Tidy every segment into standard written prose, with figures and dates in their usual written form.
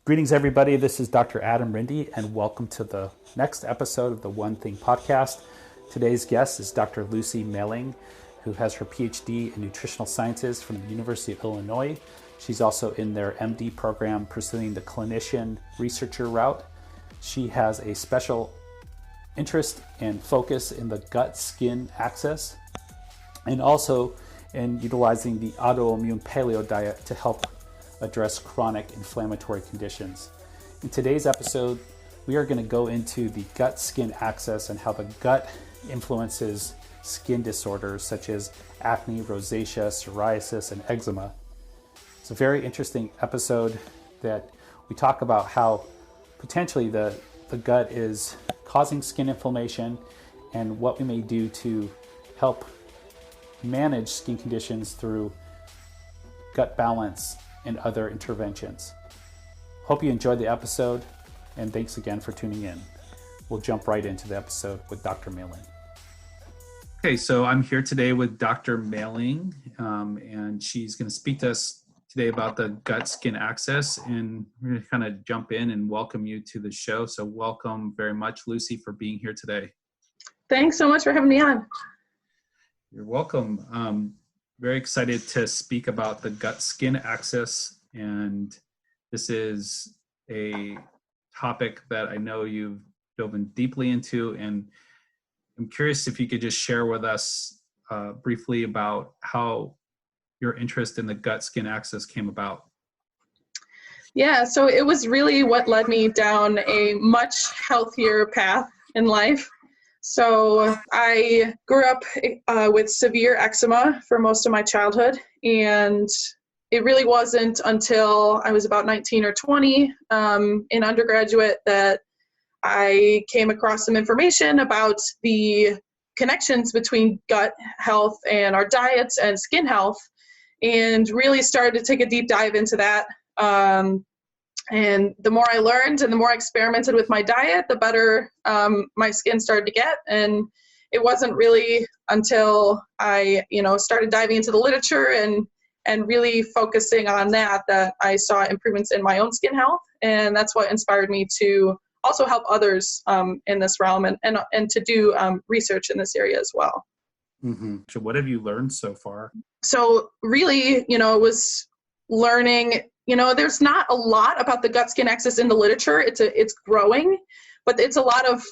Greetings, everybody. This is Dr. Adam Rindy, and welcome to the next episode of the One Thing podcast. Today's guest is Dr. Lucy Melling, who has her PhD in Nutritional Sciences from the University of Illinois. She's also in their MD program pursuing the clinician researcher route. She has a special interest and focus in the gut-skin axis, and also in utilizing the autoimmune paleo diet to help address chronic inflammatory conditions. In today's episode, we are going to go into the gut-skin axis and how the gut influences skin disorders such as acne, rosacea, psoriasis, and eczema. It's a very interesting episode that we talk about how potentially the gut is causing skin inflammation and what we may do to help manage skin conditions through gut balance and other interventions. Hope you enjoyed the episode, and thanks again for tuning in. We'll jump right into the episode with Dr. Melling. Okay, so I'm here today with Dr. Melling, and she's going to speak to us today about the gut-skin axis, and we're going to kind of jump in and welcome you to the show. So welcome very much, Lucy, for being here today. Thanks so much for having me on. You're welcome. Very excited to speak about the gut-skin axis, and this is a topic that I know you've dove deeply into, and I'm curious if you could just share with us briefly about how your interest in the gut-skin axis came about. Yeah, so it was really what led me down a much healthier path in life. So I grew up with severe eczema for most of my childhood, and it really wasn't until I was about 19 or 20 in undergraduate that I came across some information about the connections between gut health and our diets and skin health, and really started to take a deep dive into that. And the more I learned and the more I experimented with my diet, the better my skin started to get. And it wasn't really until I, started diving into the literature and really focusing on that I saw improvements in my own skin health. And that's what inspired me to also help others in this realm and to do research in this area as well. Mm-hmm. So what have you learned so far? So really, it was learning. There's not a lot about the gut-skin axis in the literature. It's growing, but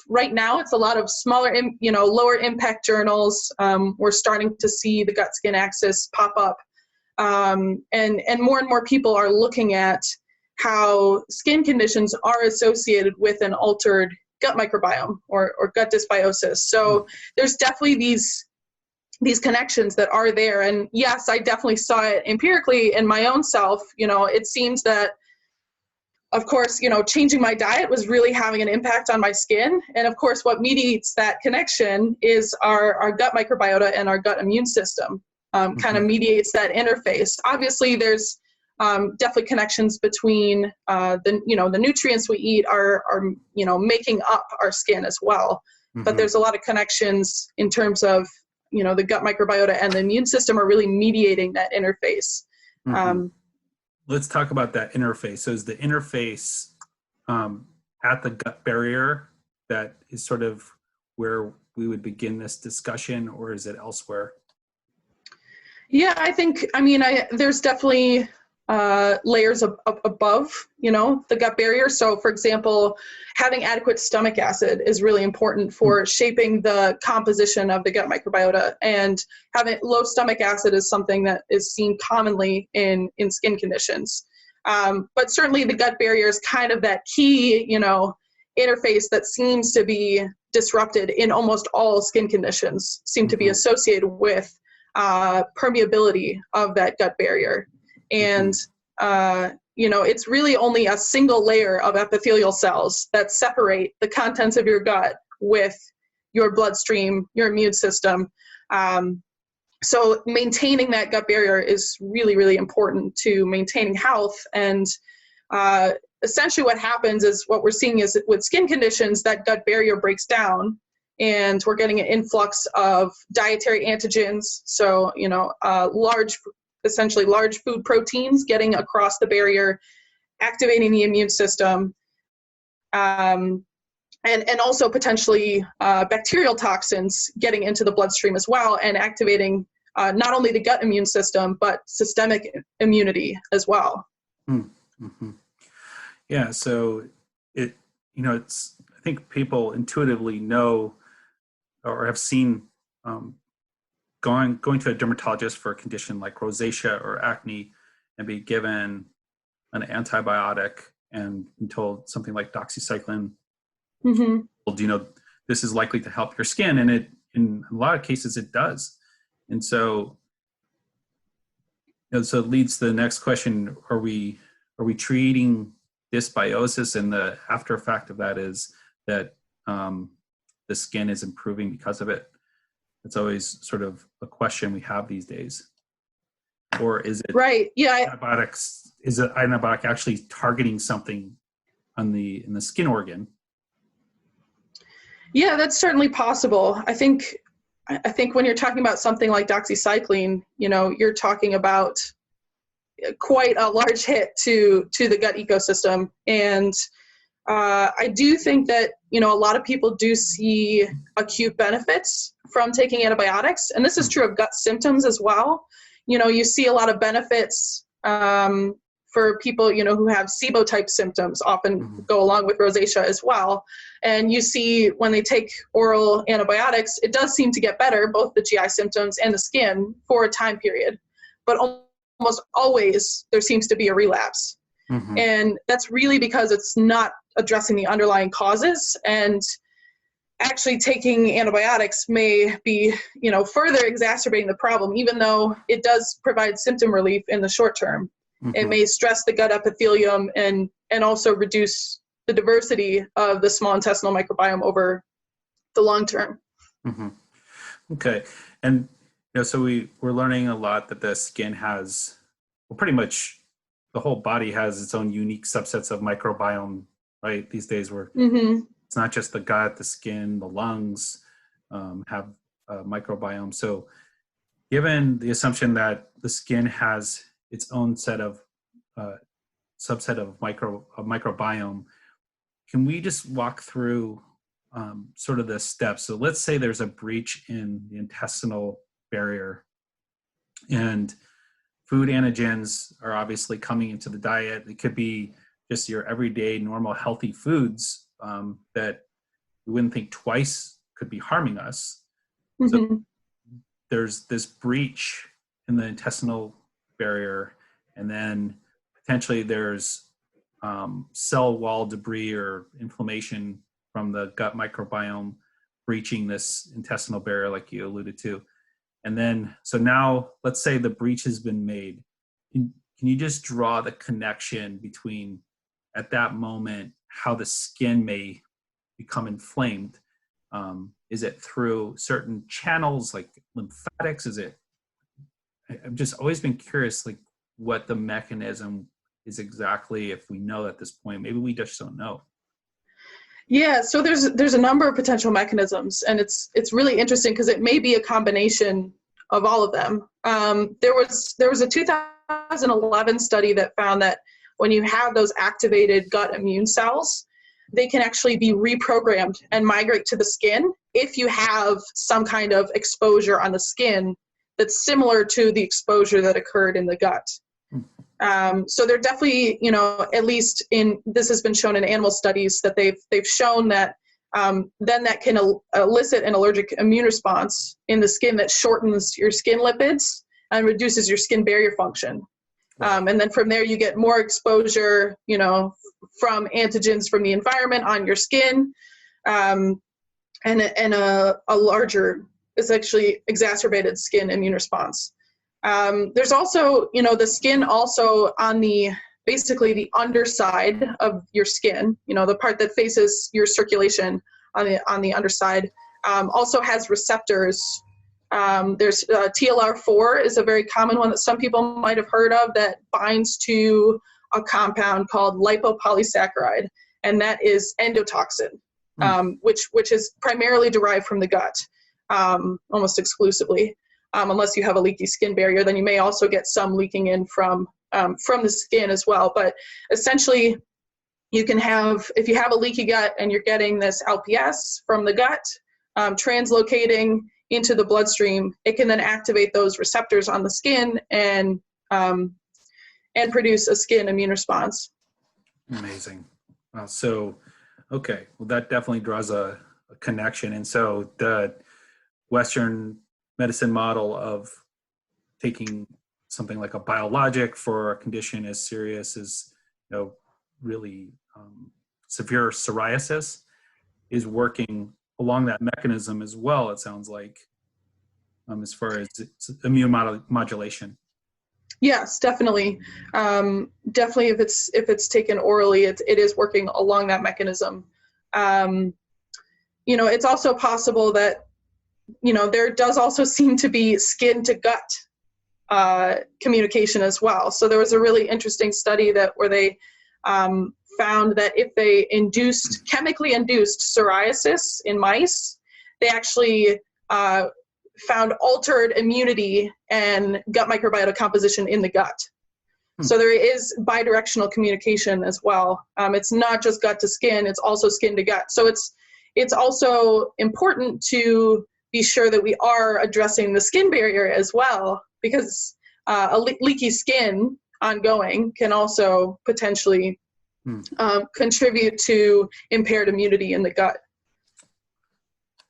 right now it's a lot of smaller, lower impact journals. We're starting to see the gut-skin axis pop up, and more and more people are looking at how skin conditions are associated with an altered gut microbiome or gut dysbiosis. So there's definitely these connections that are there. And yes, I definitely saw it empirically in my own self. It seems that, of course, changing my diet was really having an impact on my skin. And of course, what mediates that connection is our gut microbiota and our gut immune system kind of mediates that interface. Obviously, there's definitely connections between the nutrients we eat are making up our skin as well. Mm-hmm. But there's a lot of connections in terms of the gut microbiota and the immune system are really mediating that interface. Mm-hmm. Let's talk about that interface. So is the interface at the gut barrier that is sort of where we would begin this discussion, or is it elsewhere? Yeah, there's definitely layers above, the gut barrier. So for example, having adequate stomach acid is really important for shaping the composition of the gut microbiota, and having low stomach acid is something that is seen commonly in skin conditions. But certainly the gut barrier is kind of that key, interface that seems to be disrupted in almost all skin conditions, seem to be associated with permeability of that gut barrier. And, it's really only a single layer of epithelial cells that separate the contents of your gut with your bloodstream, your immune system. So maintaining that gut barrier is really, really important to maintaining health. And essentially what happens is what we're seeing is with skin conditions, that gut barrier breaks down and we're getting an influx of dietary antigens. So, large food proteins getting across the barrier, activating the immune system, and also potentially bacterial toxins getting into the bloodstream as well, and activating not only the gut immune system, but systemic immunity as well. Mm-hmm. Yeah, so it's, I think people intuitively know or have seen going to a dermatologist for a condition like rosacea or acne and be given an antibiotic and told something like doxycycline, Mm-hmm. well, this is likely to help your skin, and it, in a lot of cases, it does. And so, so it leads to the next question: Are we treating dysbiosis, and the after effect of that is that the skin is improving because of it? It's always sort of a question we have these days. Or is it right? Yeah. Antibiotics? Is an antibiotic actually targeting something in the skin organ? Yeah, that's certainly possible. I think when you're talking about something like doxycycline, you're talking about quite a large hit to the gut ecosystem. And I do think that, a lot of people do see acute benefits from taking antibiotics. And this is true of gut symptoms as well. You see a lot of benefits for people, who have SIBO type symptoms, often go along with rosacea as well. And you see when they take oral antibiotics, it does seem to get better, both the GI symptoms and the skin, for a time period. But almost always there seems to be a relapse. Mm-hmm. And that's really because it's not addressing the underlying causes. And actually taking antibiotics may be, further exacerbating the problem, even though it does provide symptom relief in the short term. Mm-hmm. It may stress the gut epithelium and also reduce the diversity of the small intestinal microbiome over the long term. Mm-hmm. Okay. And, so we're learning a lot that the skin has, well, pretty much the whole body has its own unique subsets of microbiome, right? These days it's not just the gut, the skin, the lungs have a microbiome. So given the assumption that the skin has its own set of subset of microbiome, can we just walk through sort of the steps? So let's say there's a breach in the intestinal barrier, and food antigens are obviously coming into the diet. It could be just your everyday normal healthy foods that we wouldn't think twice could be harming us. Mm-hmm. So there's this breach in the intestinal barrier, and then potentially there's cell wall debris or inflammation from the gut microbiome breaching this intestinal barrier like you alluded to. And then, so now let's say the breach has been made. Can you just draw the connection between, at that moment, how the skin may become inflamed? Is it through certain channels like lymphatics? I've just always been curious, like what the mechanism is exactly, if we know at this point. Maybe we just don't know. Yeah, so there's a number of potential mechanisms, and it's really interesting because it may be a combination of all of them. There was a 2011 study that found that when you have those activated gut immune cells, they can actually be reprogrammed and migrate to the skin if you have some kind of exposure on the skin that's similar to the exposure that occurred in the gut. So they're definitely, at least this has been shown in animal studies that they've shown that then that can elicit an allergic immune response in the skin that shortens your skin lipids and reduces your skin barrier function. And then from there you get more exposure, from antigens from the environment on your skin, and a larger, essentially exacerbated skin immune response. There's also, the skin also on basically the underside of your skin, the part that faces your circulation on the underside, also has receptors. There's TLR4 is a very common one that some people might have heard of, that binds to a compound called lipopolysaccharide, and that is endotoxin, which is primarily derived from the gut, almost exclusively. Unless you have a leaky skin barrier, then you may also get some leaking in from from the skin as well. But essentially, you can have, if you have a leaky gut and you're getting this LPS from the gut, translocating into the bloodstream, it can then activate those receptors on the skin and produce a skin immune response. Amazing. Wow. So, okay, well, that definitely draws a connection. And so the Western medicine model of taking something like a biologic for a condition as serious as, really severe psoriasis is working along that mechanism as well, it sounds like, as far as immune modulation. Yes, definitely. Definitely, if it's taken orally, it is working along that mechanism. It's also possible that there does also seem to be skin to gut communication as well. So there was a really interesting study where they found that if they chemically induced psoriasis in mice, they actually found altered immunity and gut microbiota composition in the gut. So there is bidirectional communication as well. It's not just gut to skin, it's also skin to gut. So it's also important to be sure that we are addressing the skin barrier as well, because a leaky skin ongoing can also potentially contribute to impaired immunity in the gut.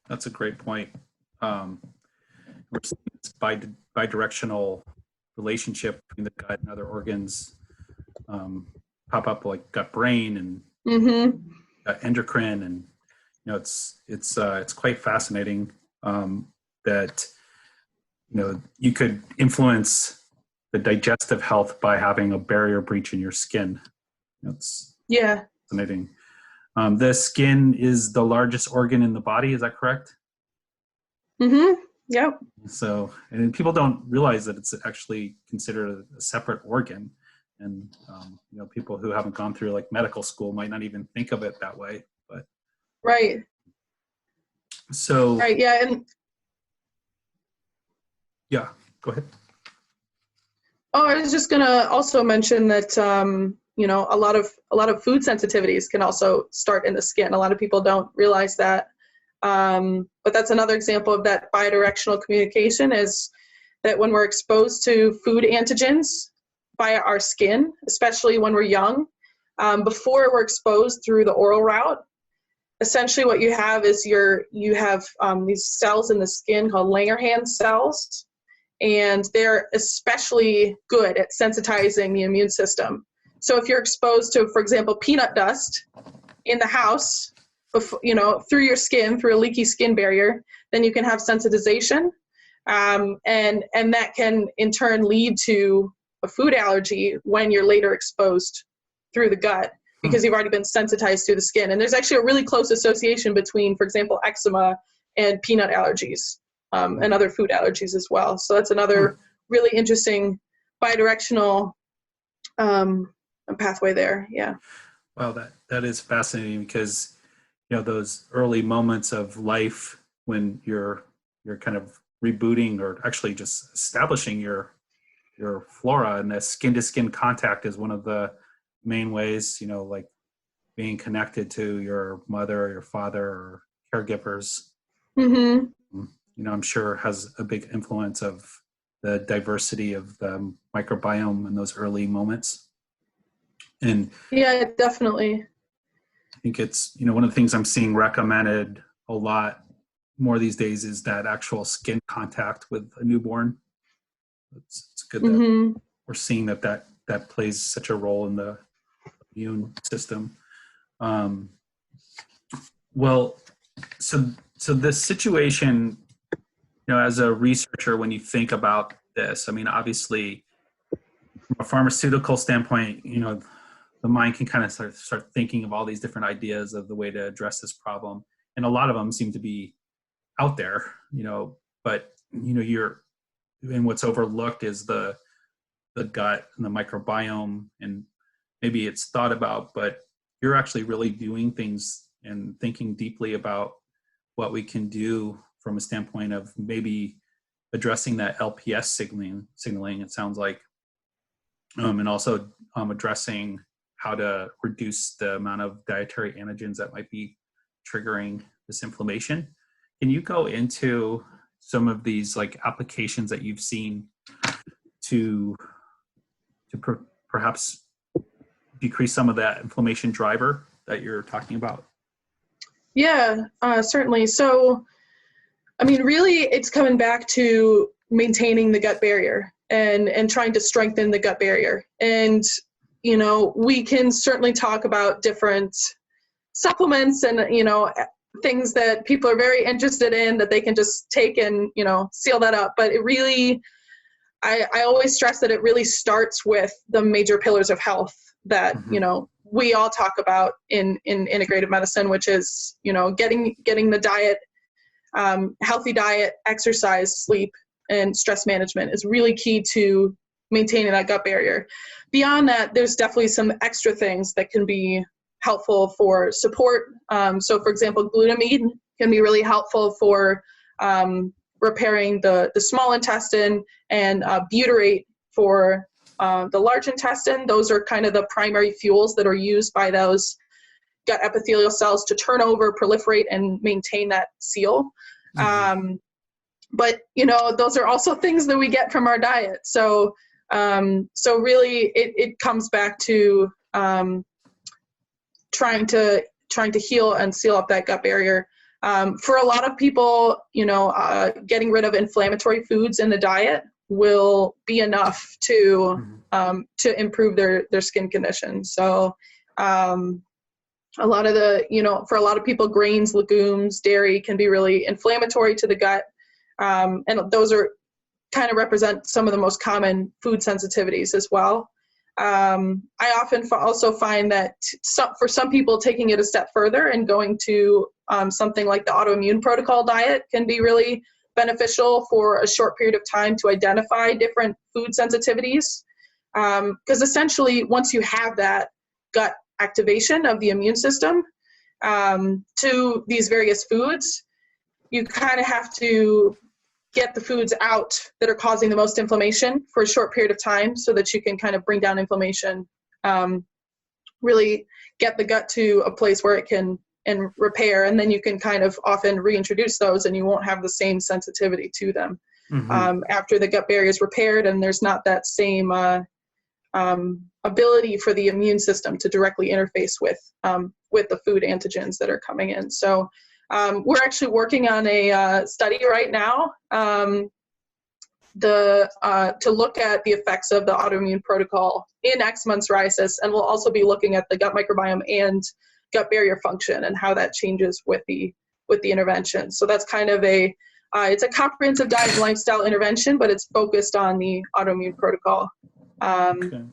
That's a great point. We're seeing this bidirectional relationship between the gut and other organs pop up, like gut brain and gut endocrine, and it's quite fascinating that you could influence the digestive health by having a barrier breach in your skin. It's fascinating. The skin is the largest organ in the body. Is that correct? Yep. So, and people don't realize that it's actually considered a separate organ. And, people who haven't gone through like medical school might not even think of it that way, but. Right. So. Right. Yeah. And. Yeah, go ahead. Oh, I was just going to also mention that, a lot of food sensitivities can also start in the skin. A lot of people don't realize that. But that's another example of that bidirectional communication, is that when we're exposed to food antigens via our skin, especially when we're young, before we're exposed through the oral route, essentially what you have is you have these cells in the skin called Langerhans cells, and they're especially good at sensitizing the immune system. So if you're exposed to, for example, peanut dust in the house, through your skin, through a leaky skin barrier, then you can have sensitization, and that can in turn lead to a food allergy when you're later exposed through the gut, because you've already been sensitized through the skin. And there's actually a really close association between, for example, eczema and peanut allergies, and other food allergies as well. So that's another really interesting bidirectional pathway there. Yeah. Wow, that is fascinating, because those early moments of life when you're kind of rebooting, or actually just establishing your flora, and that skin to skin contact is one of the main ways, like being connected to your mother or your father or caregivers. I'm sure has a big influence of the diversity of the microbiome in those early moments. And yeah, definitely. I think it's, one of the things I'm seeing recommended a lot more these days is that actual skin contact with a newborn. It's good that we're seeing that plays such a role in the immune system. Well, so this situation, as a researcher, when you think about this, I mean, obviously from a pharmaceutical standpoint, the mind can kind of start thinking of all these different ideas of the way to address this problem. And a lot of them seem to be out there, but, and what's overlooked is the gut and the microbiome, and maybe it's thought about, but you're actually really doing things and thinking deeply about what we can do from a standpoint of maybe addressing that LPS signaling, it sounds like. and also addressing how to reduce the amount of dietary antigens that might be triggering this inflammation. Can you go into some of these like applications that you've seen to perhaps decrease some of that inflammation driver that you're talking about? Yeah, certainly. So, I mean, really, it's coming back to maintaining the gut barrier and trying to strengthen the gut barrier. And, you know, we can certainly talk about different supplements and, you know, things that people are very interested in that they can just take and, you know, seal that up. But it really, I always stress that it really starts with the major pillars of health that, you know, we all talk about in integrative medicine, which is, you know, getting the diet, healthy diet, exercise, sleep, and stress management is really key to maintaining that gut barrier. Beyond that, there's definitely some extra things that can be helpful for support. So for example, glutamine can be really helpful for repairing the small intestine, and butyrate for the large intestine. Those are kind of the primary fuels that are used by those gut epithelial cells to turn over, proliferate, and maintain that seal. But, you know, those are also things that we get from our diet. So, so really it comes back to trying to heal and seal up that gut barrier. For a lot of people, you know, getting rid of inflammatory foods in the diet will be enough to improve their skin condition. So a lot of the, you know, for a lot of people, grains, legumes, dairy can be really inflammatory to the gut. And those are kind of represent some of the most common food sensitivities as well. I often also find that for some people, taking it a step further and going to something like the autoimmune protocol diet can be really beneficial for a short period of time to identify different food sensitivities. Because essentially, once you have that gut activation of the immune system to these various foods, you kind of have to get the foods out that are causing the most inflammation for a short period of time so that you can kind of bring down inflammation, really get the gut to a place where it can repair, and then you can kind of often reintroduce those and you won't have the same sensitivity to them after the gut barrier is repaired, and there's not that same ability for the immune system to directly interface with the food antigens that are coming in. So we're actually working on a study right now to look at the effects of the autoimmune protocol in eczema and psoriasis, and we'll also be looking at the gut microbiome and gut barrier function and how that changes with the intervention. So that's kind of it's a comprehensive diet and lifestyle intervention, but it's focused on the autoimmune protocol. Okay.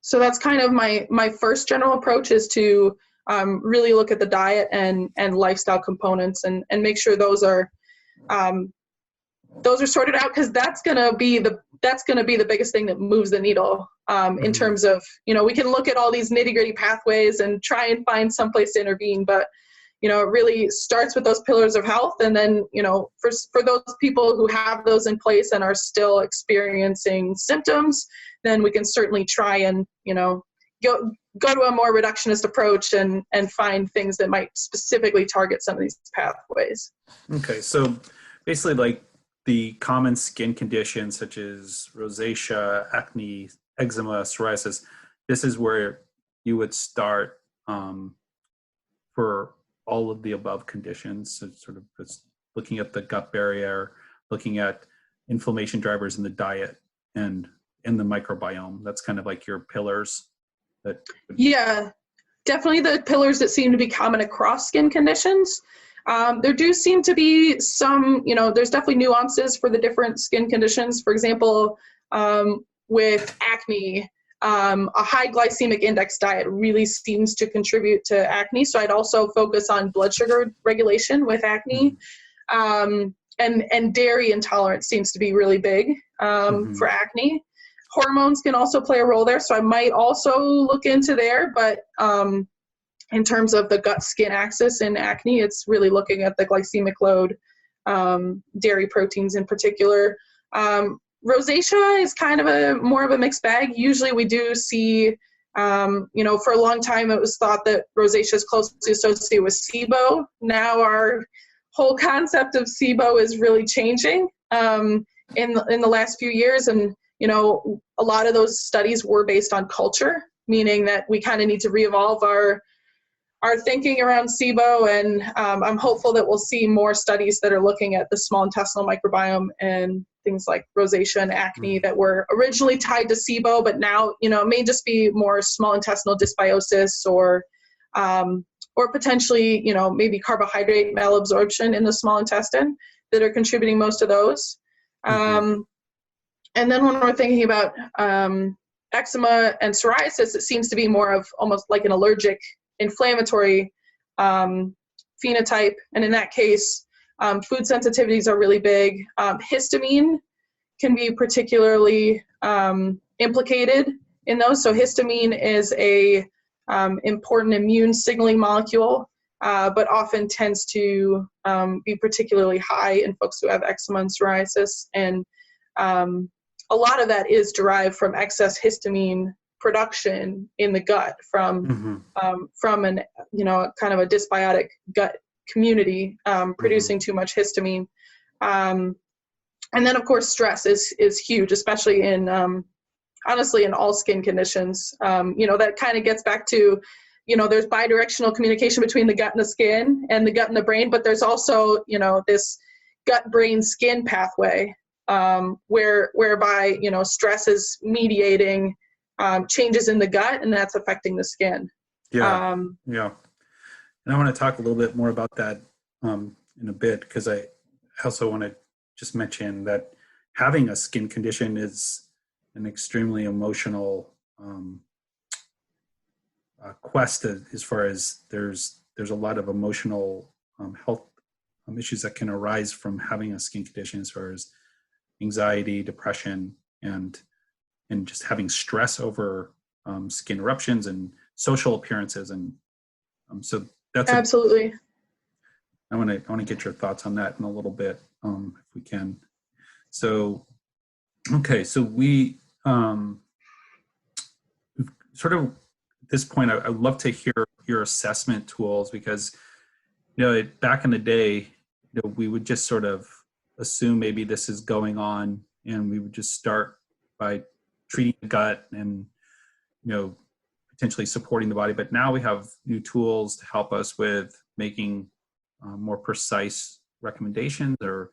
So that's kind of my first general approach, is to really look at the diet and lifestyle components and make sure those are sorted out, because that's gonna be the biggest thing that moves the needle in terms of, you know, we can look at all these nitty-gritty pathways and try and find some place to intervene, but you know, it really starts with those pillars of health. And then, you know, for those people who have those in place and are still experiencing symptoms, then we can certainly try and, you know, go to a more reductionist approach and find things that might specifically target some of these pathways. Okay, so basically, like the common skin conditions such as rosacea, acne, eczema, psoriasis, this is where you would start for all of the above conditions. So sort of it's looking at the gut barrier, looking at inflammation drivers in the diet and in the microbiome. That's kind of like your pillars. Yeah, definitely the pillars that seem to be common across skin conditions. There do seem to be some, you know, there's definitely nuances for the different skin conditions. For example, with acne, a high glycemic index diet really seems to contribute to acne. So I'd also focus on blood sugar regulation with acne. And dairy intolerance seems to be really big for acne. Hormones can also play a role there, so I might also look into there, but in terms of the gut-skin axis in acne, it's really looking at the glycemic load, dairy proteins in particular. Rosacea is kind of more of a mixed bag. Usually we do see, for a long time it was thought that rosacea is closely associated with SIBO. Now our whole concept of SIBO is really changing in the last few years. And, a lot of those studies were based on culture, meaning that we kind of need to re-evolve our thinking around SIBO. And I'm hopeful that we'll see more studies that are looking at the small intestinal microbiome and things like rosacea and acne that were originally tied to SIBO, but now, it may just be more small intestinal dysbiosis or potentially, maybe carbohydrate malabsorption in the small intestine that are contributing most of those. And then when we're thinking about eczema and psoriasis, it seems to be more of almost like an allergic inflammatory phenotype. And in that case, food sensitivities are really big. Histamine can be particularly implicated in those. So histamine is a important immune signaling molecule, but often tends to be particularly high in folks who have eczema and psoriasis. And a lot of that is derived from excess histamine production in the gut from an kind of a dysbiotic gut community producing too much histamine. And then of course stress is huge, especially in honestly in all skin conditions. That kind of gets back to there's bidirectional communication between the gut and the skin and the gut and the brain, but there's also this gut brain skin pathway whereby stress is mediating changes in the gut, and that's affecting the skin. Yeah. And I want to talk a little bit more about that in a bit, because I also want to just mention that having a skin condition is an extremely emotional quest, as far as there's a lot of emotional health issues that can arise from having a skin condition, as far as anxiety, depression, and just having stress over skin eruptions and social appearances. And so that's absolutely. I want to get your thoughts on that in a little bit, if we can. So, okay, so we sort of at this point, I'd love to hear your assessment tools, because back in the day, we would just sort of assume maybe this is going on, and we would just start by treating the gut and potentially supporting the body. But now we have new tools to help us with making more precise recommendations or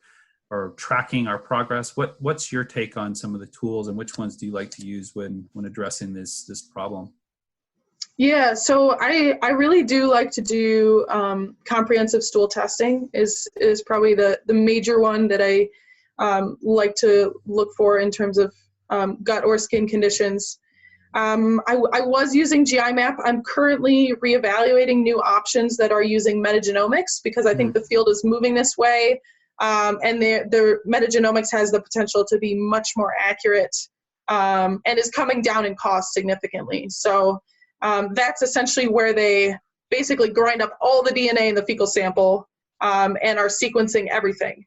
tracking our progress. What's your take on some of the tools, and which ones do you like to use when addressing this problem? Yeah, so I really do like to do comprehensive stool testing is probably the major one that I like to look for in terms of gut or skin conditions. I was using GI map. I'm currently reevaluating new options that are using metagenomics, because I think the field is moving this way, and the metagenomics has the potential to be much more accurate and is coming down in cost significantly. So that's essentially where they basically grind up all the DNA in the fecal sample and are sequencing everything.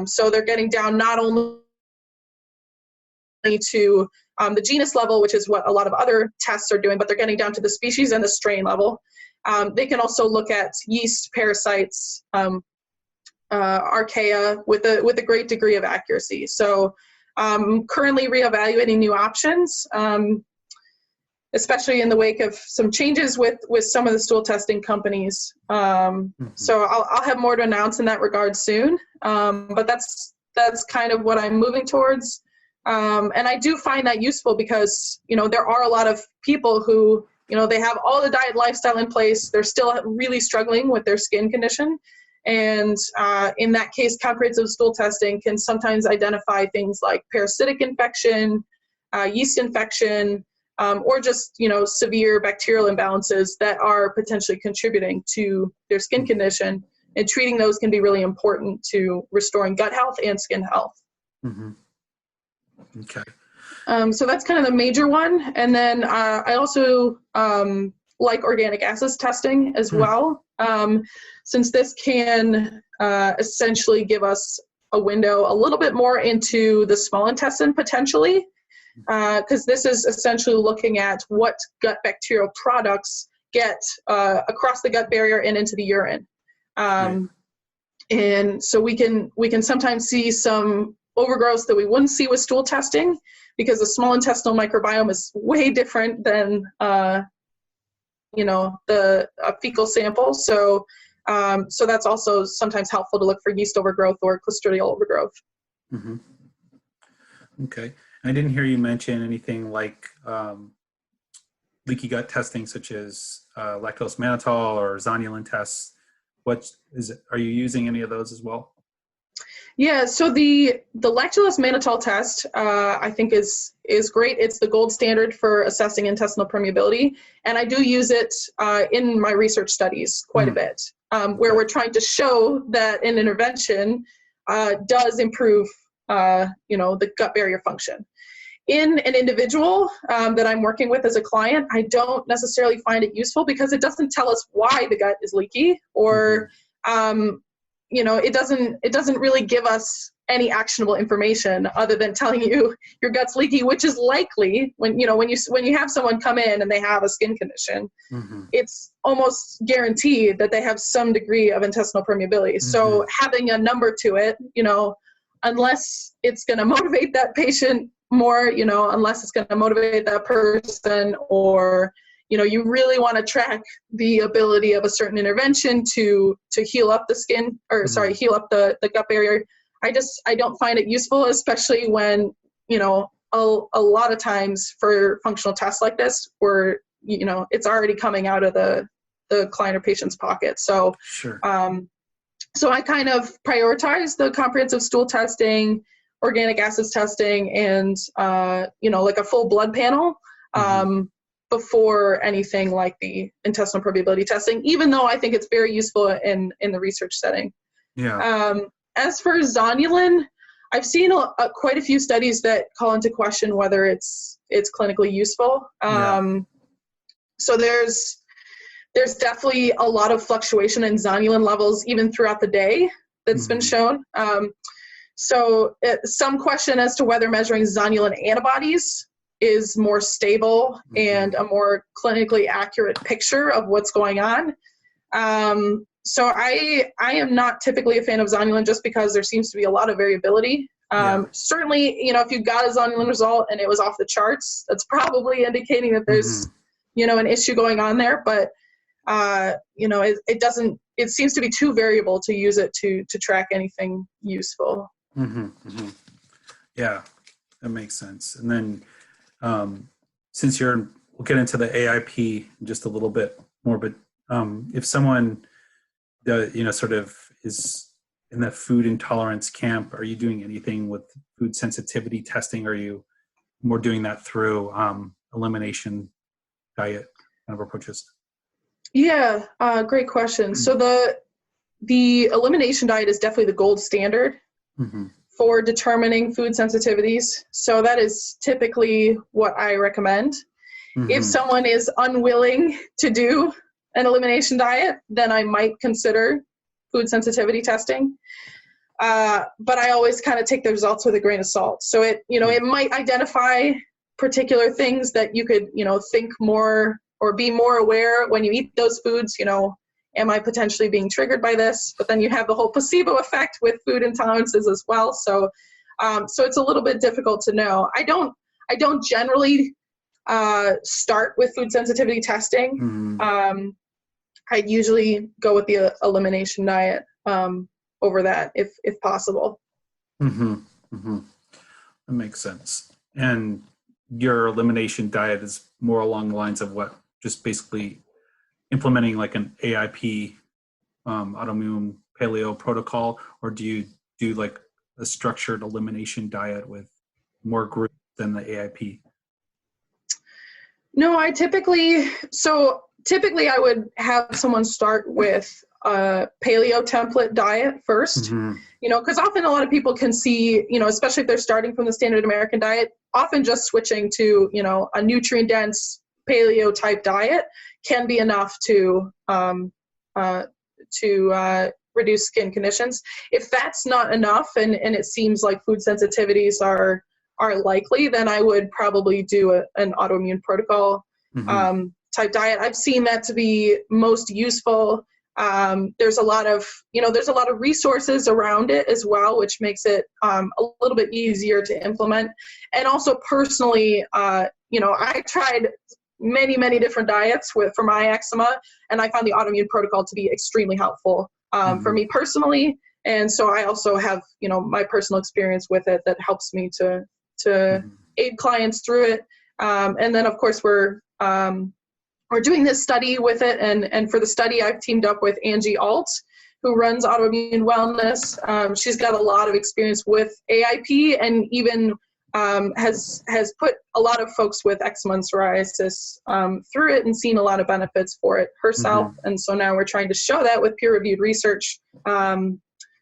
So they're getting down not only to the genus level, which is what a lot of other tests are doing, but they're getting down to the species and the strain level. They can also look at yeast, parasites, archaea with a great degree of accuracy. So currently reevaluating new options, especially in the wake of some changes with some of the stool testing companies. So I'll have more to announce in that regard soon. But that's kind of what I'm moving towards. And I do find that useful because, there are a lot of people who, they have all the diet lifestyle in place. They're still really struggling with their skin condition. And in that case, comprehensive stool testing can sometimes identify things like parasitic infection, yeast infection, or just, severe bacterial imbalances that are potentially contributing to their skin condition. And treating those can be really important to restoring gut health and skin health. Mm-hmm. Okay. So that's kind of the major one. And then I also like organic acids testing as well, since this can essentially give us a window a little bit more into the small intestine potentially, because this is essentially looking at what gut bacterial products get across the gut barrier and into the urine. Right. And so we can sometimes see some overgrowth that we wouldn't see with stool testing, because the small intestinal microbiome is way different than the fecal sample. So that's also sometimes helpful to look for yeast overgrowth or Clostridial overgrowth. Mm-hmm. Okay. I didn't hear you mention anything like leaky gut testing, such as lactose mannitol or zonulin tests. Are you using any of those as well? Yeah, so the lactulose mannitol test, I think is great. It's the gold standard for assessing intestinal permeability, and I do use it in my research studies quite a bit, where we're trying to show that an intervention does improve, the gut barrier function. In an individual that I'm working with as a client, I don't necessarily find it useful because it doesn't tell us why the gut is leaky, or it doesn't really give us any actionable information other than telling you your gut's leaky, which is likely when you have someone come in and they have a skin condition, it's almost guaranteed that they have some degree of intestinal permeability. So having a number to it, unless it's going to motivate that patient more, unless it's going to motivate that person, or you really want to track the ability of a certain intervention to heal up the skin, or heal up the gut barrier. I don't find it useful, especially when, a lot of times for functional tests like this, where, it's already coming out of the client or patient's pocket. So, sure. So I kind of prioritize the comprehensive stool testing, organic acids testing, and, like a full blood panel, before anything like the intestinal permeability testing, even though I think it's very useful in the research setting. Yeah. As for zonulin, I've seen quite a few studies that call into question whether it's clinically useful. So there's definitely a lot of fluctuation in zonulin levels even throughout the day that's been shown. So some question as to whether measuring zonulin antibodies is more stable and a more clinically accurate picture of what's going on. So I am not typically a fan of zonulin just because there seems to be a lot of variability. Certainly, if you got a zonulin result and it was off the charts, that's probably indicating that there's, an issue going on there. But, it seems to be too variable to use it to track anything useful. Yeah, that makes sense. And then since we'll get into the AIP in just a little bit more, but if someone, sort of is in the food intolerance camp, are you doing anything with food sensitivity testing? Or are you more doing that through elimination diet kind of approaches? Yeah, great question. So the elimination diet is definitely the gold standard for determining food sensitivities. So that is typically what I recommend. If someone is unwilling to do an elimination diet, then I might consider food sensitivity testing. But I always kind of take the results with a grain of salt. So it might identify particular things that you could, think more or be more aware when you eat those foods, am I potentially being triggered by this? But then you have the whole placebo effect with food intolerances as well. So it's a little bit difficult to know. I don't generally start with food sensitivity testing. I'd usually go with the elimination diet over that if possible. That makes sense. And your elimination diet is more along the lines of what? Just basically implementing like an AIP, autoimmune paleo protocol, or do you do like a structured elimination diet with more groups than the AIP? No, typically I would have someone start with a paleo template diet first, because often a lot of people can see, especially if they're starting from the standard American diet, often just switching to, a nutrient dense paleo type diet can be enough to reduce skin conditions. If that's not enough, and it seems like food sensitivities are likely, then I would probably do an autoimmune protocol type diet. I've seen that to be most useful. There's a lot of resources around it as well, which makes it a little bit easier to implement. And also personally, I tried many different diets for my eczema, and I found the autoimmune protocol to be extremely helpful for me personally. And so I also have, my personal experience with it that helps me to aid clients through it. And then of course we're doing this study with it, and for the study I've teamed up with Angie Alt, who runs Autoimmune Wellness. She's got a lot of experience with AIP, and even has put a lot of folks with eczema and psoriasis through it and seen a lot of benefits for it herself. And so now we're trying to show that with peer-reviewed research.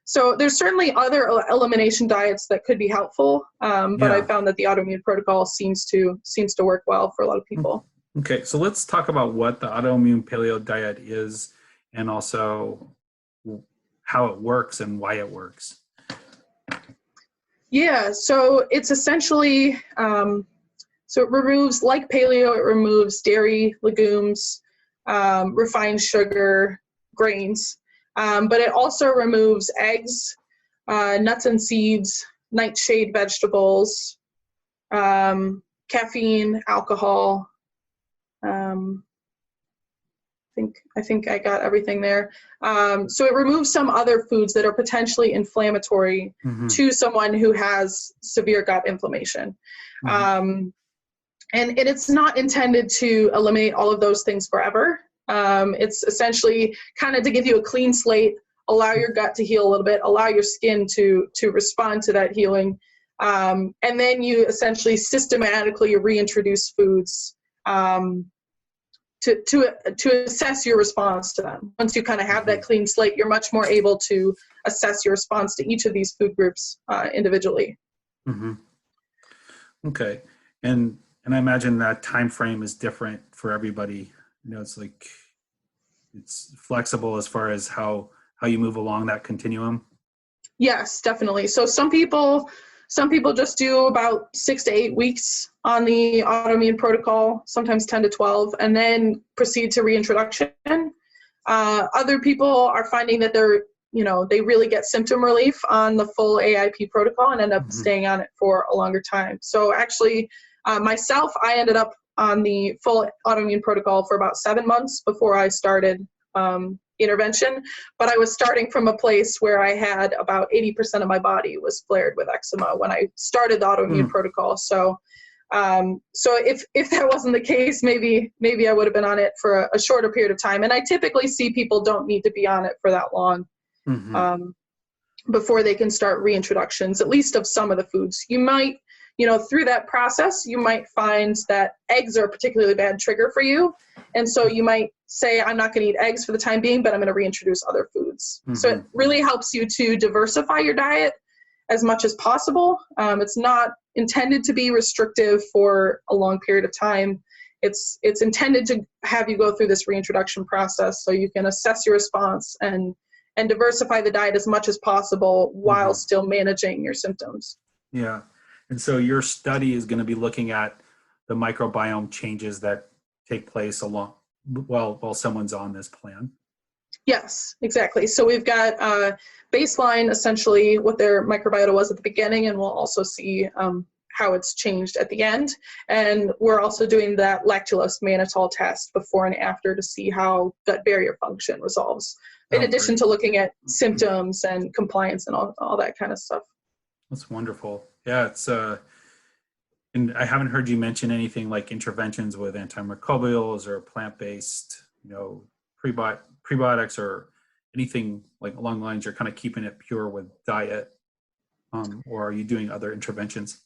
So there's certainly other elimination diets that could be helpful, but I found that the autoimmune protocol seems to work well for a lot of people. Okay, so let's talk about what the autoimmune paleo diet is, and also how it works and why it works. Yeah, so it's essentially, so it removes, like paleo, it removes dairy, legumes, refined sugar, grains, but it also removes eggs, nuts and seeds, nightshade vegetables, caffeine, alcohol. I think I got everything there. So it removes some other foods that are potentially inflammatory to someone who has severe gut inflammation. And it's not intended to eliminate all of those things forever. It's essentially kind of to give you a clean slate, allow your gut to heal a little bit, allow your skin to respond to that healing. And then you essentially systematically reintroduce foods to assess your response to them. Once you kind of have that clean slate, you're much more able to assess your response to each of these food groups individually. Okay, and I imagine that time frame is different for everybody. It's like it's flexible as far as how you move along that continuum. Yes, definitely. So some people just do about 6 to 8 weeks on the autoimmune protocol, sometimes 10 to 12, and then proceed to reintroduction. Other people are finding that they really get symptom relief on the full AIP protocol and end up staying on it for a longer time. So actually, myself, I ended up on the full autoimmune protocol for about 7 months before I started intervention, but I was starting from a place where I had about 80% of my body was flared with eczema when I started the autoimmune protocol. So if that wasn't the case, maybe I would have been on it for a shorter period of time. And I typically see people don't need to be on it for that long before they can start reintroductions, at least of some of the foods. You might, through that process, you might find that eggs are a particularly bad trigger for you. And so you might say, I'm not going to eat eggs for the time being, but I'm going to reintroduce other foods. So it really helps you to diversify your diet as much as possible. It's not intended to be restrictive for a long period of time. It's intended to have you go through this reintroduction process so you can assess your response and diversify the diet as much as possible while still managing your symptoms. Yeah. And so your study is going to be looking at the microbiome changes that take place while someone's on this plan. Yes, exactly. So we've got baseline, essentially what their microbiota was at the beginning, and we'll also see how it's changed at the end. And we're also doing that lactulose mannitol test before and after to see how gut barrier function resolves, in addition to looking at symptoms and compliance and all that kind of stuff. That's wonderful. Yeah, it's and I haven't heard you mention anything like interventions with antimicrobials or plant-based, prebiotics or anything like along the lines. You're kind of keeping it pure with diet, or are you doing other interventions?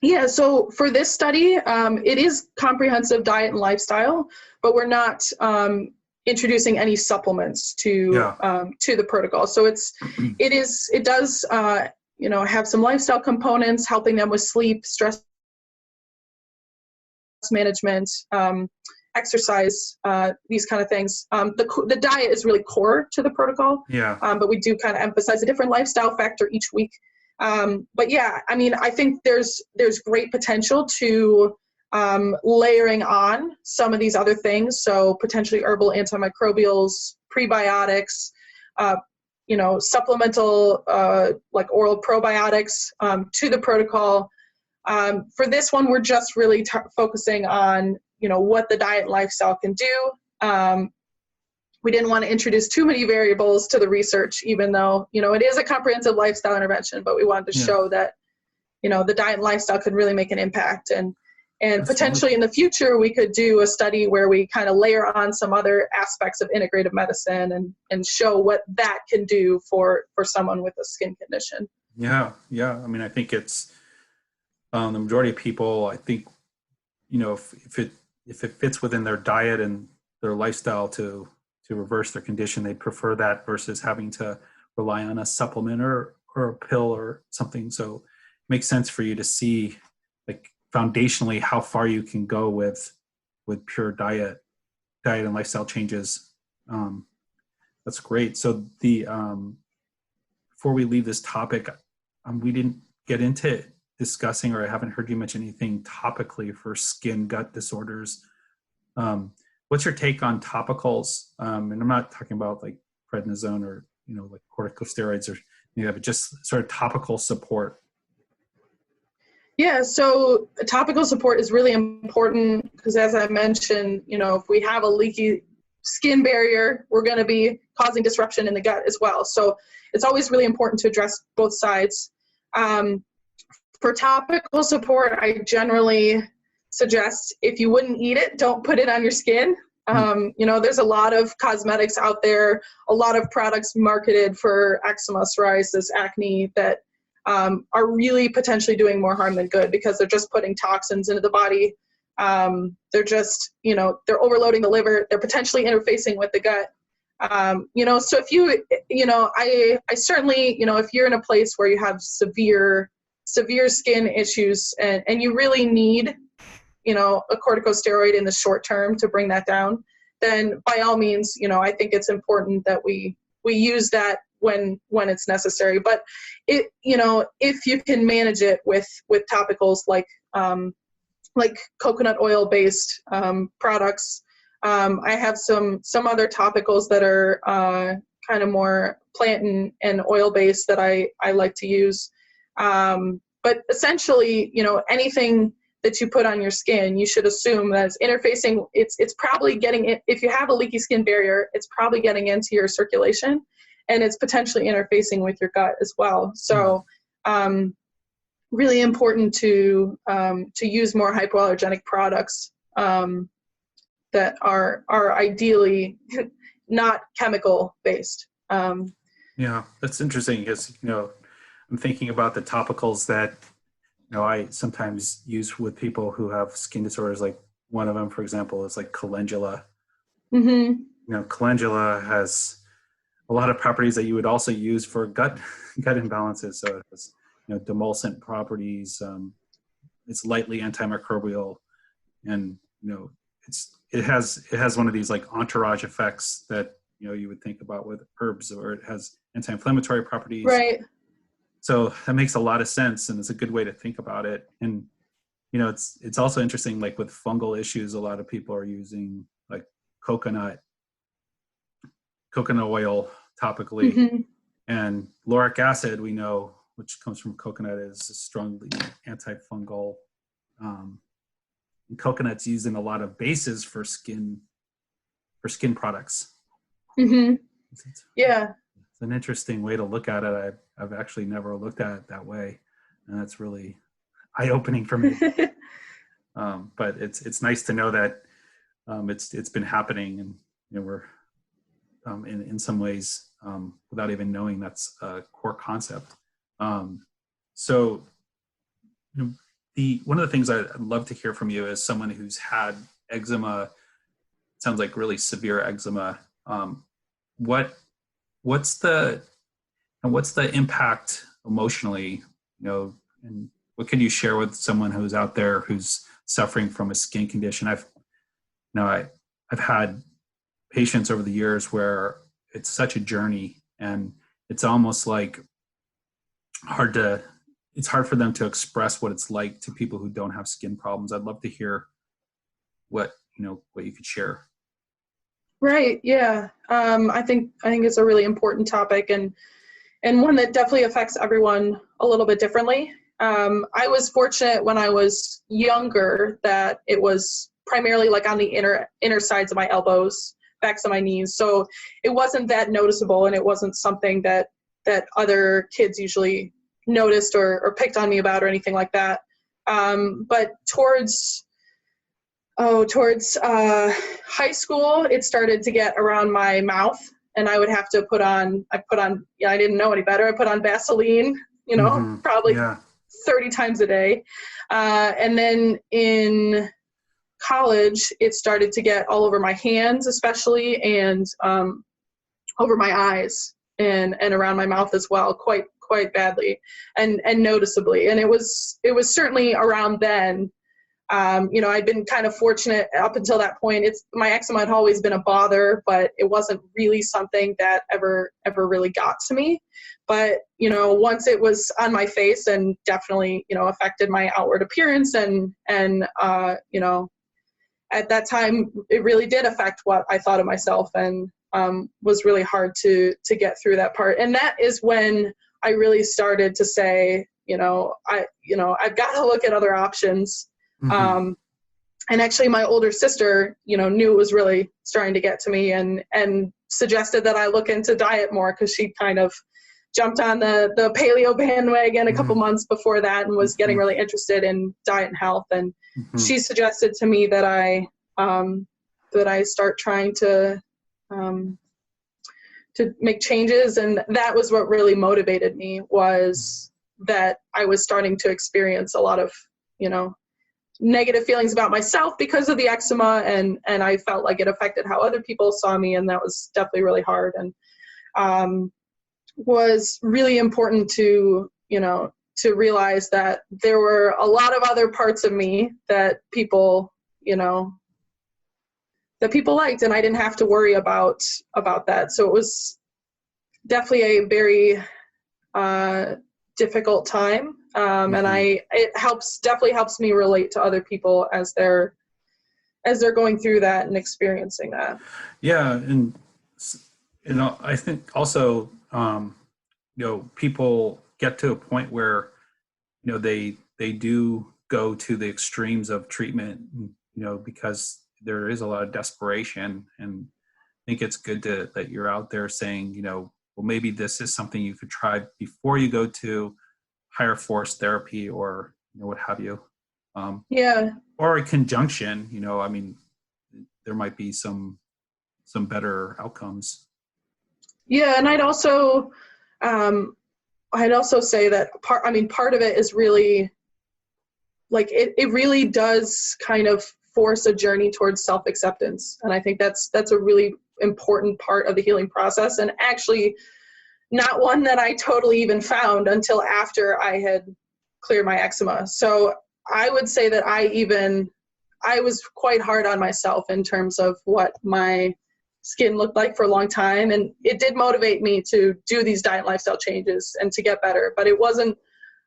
Yeah, so for this study, it is comprehensive diet and lifestyle, but we're not introducing any supplements to the protocol. So it does have some lifestyle components, helping them with sleep, stress management, exercise, these kind of things. The diet is really core to the protocol. Yeah. But we do kind of emphasize a different lifestyle factor each week. But yeah, I mean, I think there's great potential to layering on some of these other things. So potentially herbal antimicrobials, prebiotics, supplemental like oral probiotics to the protocol. For this one, we're just really focusing on, what the diet and lifestyle can do. We didn't want to introduce too many variables to the research, even though, it is a comprehensive lifestyle intervention, but we wanted to show that, the diet and lifestyle could really make an impact. And That's potentially wonderful. in the future, we could do a study where we kind of layer on some other aspects of integrative medicine and show what that can do for someone with a skin condition. Yeah. I mean, I think it's the majority of people, I think, if it fits within their diet and their lifestyle to reverse their condition, they prefer that versus having to rely on a supplement or a pill or something. So it makes sense for you to see, like, foundationally how far you can go with pure diet and lifestyle changes. That's great. So before we leave this topic, we didn't get into discussing, or I haven't heard you mention anything topically for skin gut disorders. What's your take on topicals? And I'm not talking about like prednisone or, like corticosteroids or but just sort of topical support. Yeah, so topical support is really important because, as I mentioned, if we have a leaky skin barrier, we're going to be causing disruption in the gut as well. So it's always really important to address both sides. For topical support, I generally suggest if you wouldn't eat it, don't put it on your skin. There's a lot of cosmetics out there, a lot of products marketed for eczema, psoriasis, acne that are really potentially doing more harm than good because they're just putting toxins into the body. They're just, they're overloading the liver. They're potentially interfacing with the gut. So if you, I certainly, if you're in a place where you have severe skin issues and you really need, a corticosteroid in the short term to bring that down, then by all means, I think it's important that we use that when it's necessary. But if you can manage it with topicals like coconut oil based products, I have some other topicals that are kind of more plant and oil based that I like to use. But essentially, anything that you put on your skin, you should assume that it's interfacing. It's probably getting it. If you have a leaky skin barrier, it's probably getting into your circulation, and it's potentially interfacing with your gut as well. So, really important to use more hypoallergenic products that are ideally not chemical based. Yeah, that's interesting because I'm thinking about the topicals that I sometimes use with people who have skin disorders. Like one of them, for example, is like calendula. Mm-hmm. Calendula has a lot of properties that you would also use for gut imbalances. So it has demulcent properties. It's lightly antimicrobial, and it has one of these like entourage effects that you would think about with herbs, or it has anti-inflammatory properties. Right. So that makes a lot of sense, and it's a good way to think about it. And it's also interesting, like with fungal issues, a lot of people are using like coconut oil topically, Mm-hmm. and lauric acid, we know, which comes from coconut, is strongly antifungal. And coconut's used in a lot of bases for skin products. Mm-hmm. Yeah. It's an interesting way to look at it. I've actually never looked at it that way, and that's really eye-opening for me. But it's nice to know that it's been happening, and we're in some ways without even knowing that's a core concept. So one of the things I'd love to hear from you as someone who's had eczema, sounds like really severe eczema. What's the impact emotionally, and what can you share with someone who's out there who's suffering from a skin condition? I've had patients over the years where it's such a journey, and it's almost like it's hard for them to express what it's like to people who don't have skin problems. I'd love to hear what you could share. Right. Yeah. I think it's a really important topic, and one that definitely affects everyone a little bit differently. I was fortunate when I was younger that it was primarily like on the inner sides of my elbows, backs of my knees. So it wasn't that noticeable, and it wasn't something that other kids usually noticed or picked on me about or anything like that. But towards high school, it started to get around my mouth, and I would have to I didn't know any better. I put on Vaseline, probably 30 times a day. And then in college, it started to get all over my hands, especially, and over my eyes and around my mouth as well, quite badly and noticeably. And it was certainly around then. I'd been kind of fortunate up until that point. My eczema had always been a bother, but it wasn't really something that ever really got to me. But, once it was on my face, and definitely, affected my outward appearance, and at that time, it really did affect what I thought of myself, and was really hard to get through that part. And that is when I really started to say, I've got to look at other options. And actually my older sister, knew it was really starting to get to me, and suggested that I look into diet more, because she kind of jumped on the paleo bandwagon a couple months before that, and was getting really interested in diet and health. And she suggested to me that I start trying to make changes. And that was what really motivated me, was that I was starting to experience a lot of, negative feelings about myself because of the eczema, and I felt like it affected how other people saw me, and that was definitely really hard, and was really important to realize that there were a lot of other parts of me that people liked, and I didn't have to worry about that. So it was definitely a very difficult time. And it definitely helps me relate to other people as they're going through that and experiencing that. Yeah. And, I think also, people get to a point where, they do go to the extremes of treatment, because there is a lot of desperation. And I think it's good that you're out there saying, well, maybe this is something you could try before you go to higher force therapy, or what have you. Or a conjunction. There might be some better outcomes. Yeah, and I'd also say that part of it is really, like, it really does kind of force a journey towards self-acceptance, and I think that's a really important part of the healing process, and actually not one that I totally even found until after I had cleared my eczema. So I would say that I was quite hard on myself in terms of what my skin looked like for a long time. And it did motivate me to do these diet and lifestyle changes and to get better. But it wasn't,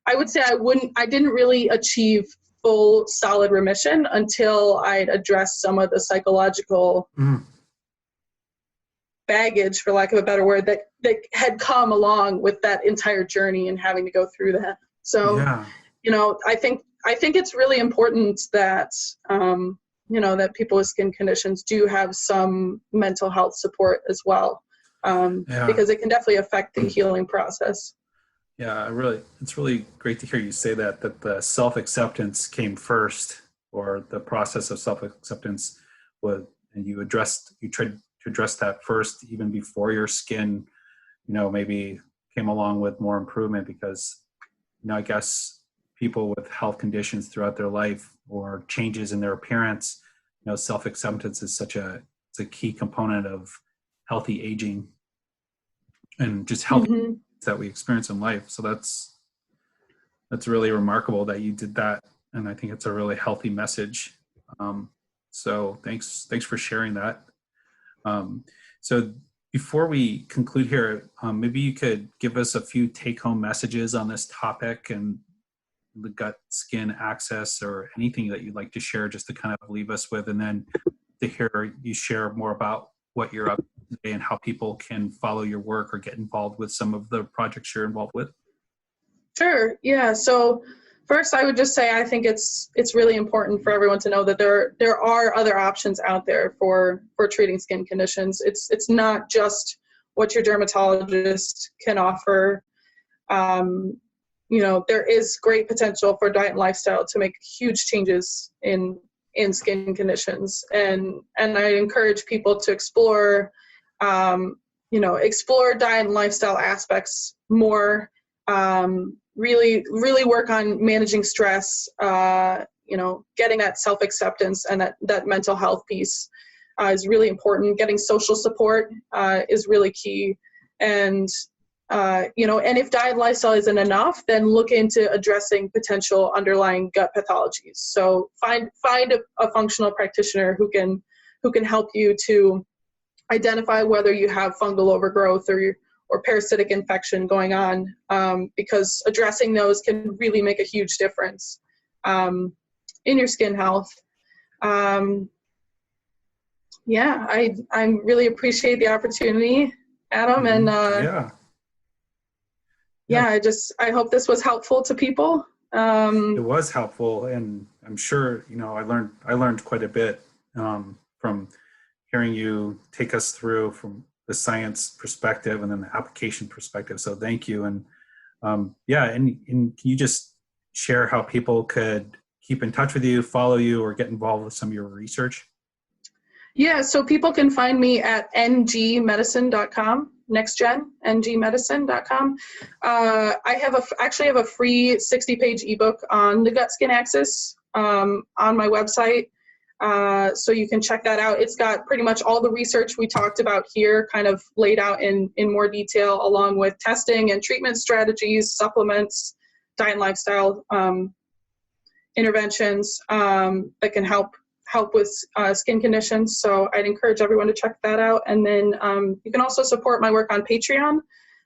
I would say I didn't really achieve full solid remission until I'd addressed some of the psychological baggage, for lack of a better word, that had come along with that entire journey and having to go through that. So, I think it's really important that, that people with skin conditions do have some mental health support as well, because it can definitely affect the healing process. Yeah, it's really great to hear you say that the self-acceptance came first, or the process of self-acceptance and you tried to address that first, even before your skin, maybe came along with more improvement, because, I guess people with health conditions throughout their life, or changes in their appearance, self-acceptance is it's a key component of healthy aging and just healthy that we experience in life. So that's really remarkable that you did that. And I think it's a really healthy message. So thanks for sharing that. So before we conclude here, maybe you could give us a few take-home messages on this topic and the gut-skin axis, or anything that you'd like to share just to kind of leave us with, and then to hear you share more about what you're up to today and how people can follow your work or get involved with some of the projects you're involved with. Sure. Yeah. So first, I would just say I think it's really important for everyone to know that there are other options out there for treating skin conditions. It's not just what your dermatologist can offer. There is great potential for diet and lifestyle to make huge changes in skin conditions, and I encourage people to explore diet and lifestyle aspects more. Really work on managing stress, getting that self-acceptance and that mental health piece is really important. Getting social support is really key. And if diet and lifestyle isn't enough, then look into addressing potential underlying gut pathologies. So find a functional practitioner who can help you to identify whether you have fungal overgrowth or parasitic infection going on, because addressing those can really make a huge difference in your skin health. I really appreciate the opportunity, Adam, and I hope this was helpful to people. It was helpful, and I'm sure I learned quite a bit from hearing you take us through from the science perspective and then the application perspective. So thank you. And and can you just share how people could keep in touch with you, follow you, or get involved with some of your research? Yeah, so people can find me at ngmedicine.com, ngmedicine.com. I actually have a free 60-page ebook on the gut-skin axis on my website. So you can check that out. It's got pretty much all the research we talked about here kind of laid out in more detail, along with testing and treatment strategies, supplements, diet and lifestyle interventions that can help with skin conditions. So I'd encourage everyone to check that out. And then you can also support my work on Patreon.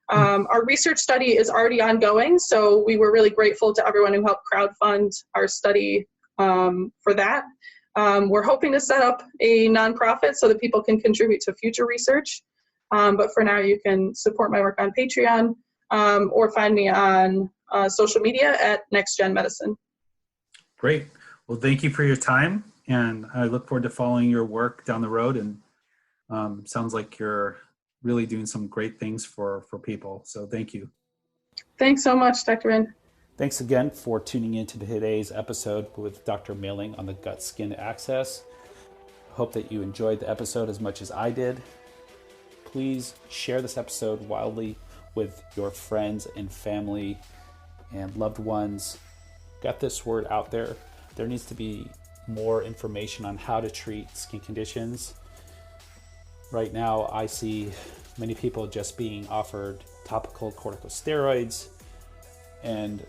Our research study is already ongoing, so we were really grateful to everyone who helped crowdfund our study for that. We're hoping to set up a nonprofit so that people can contribute to future research. But for now, you can support my work on Patreon or find me on social media at NextGen Medicine. Great. Well, thank you for your time, and I look forward to following your work down the road. And sounds like you're really doing some great things for people. So thank you. Thanks so much, Dr. Rin. Thanks again for tuning in to today's episode with Dr. Mailing on the gut-skin axis. Hope that you enjoyed the episode as much as I did. Please share this episode widely with your friends and family and loved ones. Get this word out there. There needs to be more information on how to treat skin conditions. Right now, I see many people just being offered topical corticosteroids, and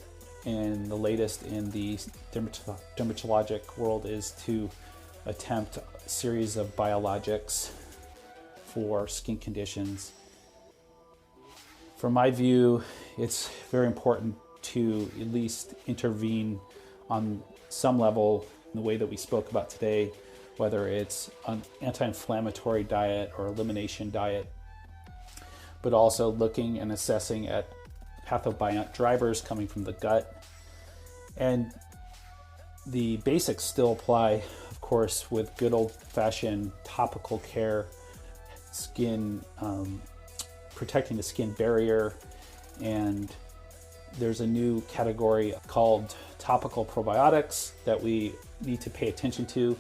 the latest in the dermatologic world is to attempt a series of biologics for skin conditions. From my view, it's very important to at least intervene on some level in the way that we spoke about today, whether it's an anti-inflammatory diet or elimination diet, but also looking and assessing at pathobiont drivers coming from the gut. And the basics still apply, of course, with good old-fashioned topical care, skin, protecting the skin barrier. And there's a new category called topical probiotics that we need to pay attention to.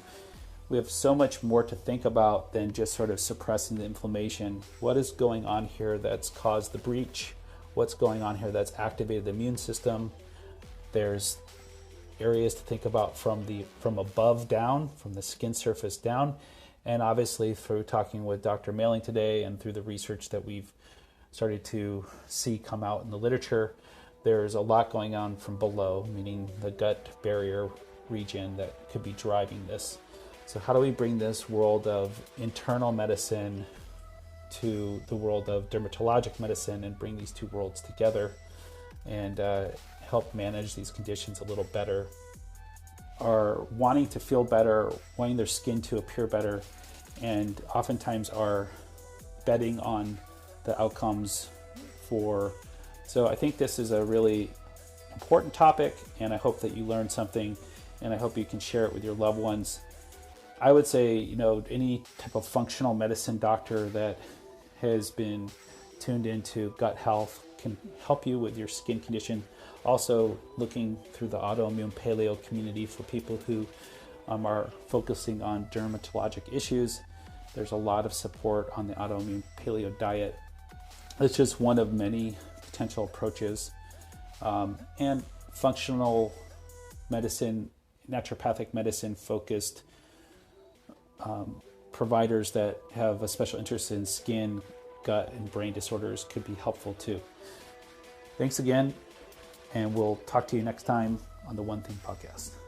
We have so much more to think about than just sort of suppressing the inflammation. What is going on here that's caused the breach? What's going on here that's activated the immune system? There's areas to think about from above down, from the skin surface down. And obviously through talking with Dr. Mailing today and through the research that we've started to see come out in the literature, there's a lot going on from below, meaning the gut barrier region, that could be driving this. So how do we bring this world of internal medicine to the world of dermatologic medicine and bring these two worlds together and help manage these conditions a little better? Are wanting to feel better, wanting their skin to appear better, and oftentimes are betting on the outcomes for. So I think this is a really important topic, and I hope that you learned something, and I hope you can share it with your loved ones. I would say, any type of functional medicine doctor that has been tuned into gut health can help you with your skin condition. Also looking through the autoimmune paleo community for people who are focusing on dermatologic issues. There's a lot of support on the autoimmune paleo diet. It's just one of many potential approaches. And functional medicine, naturopathic medicine focused providers that have a special interest in skin, gut, and brain disorders could be helpful too. Thanks again, and we'll talk to you next time on the One Thing Podcast.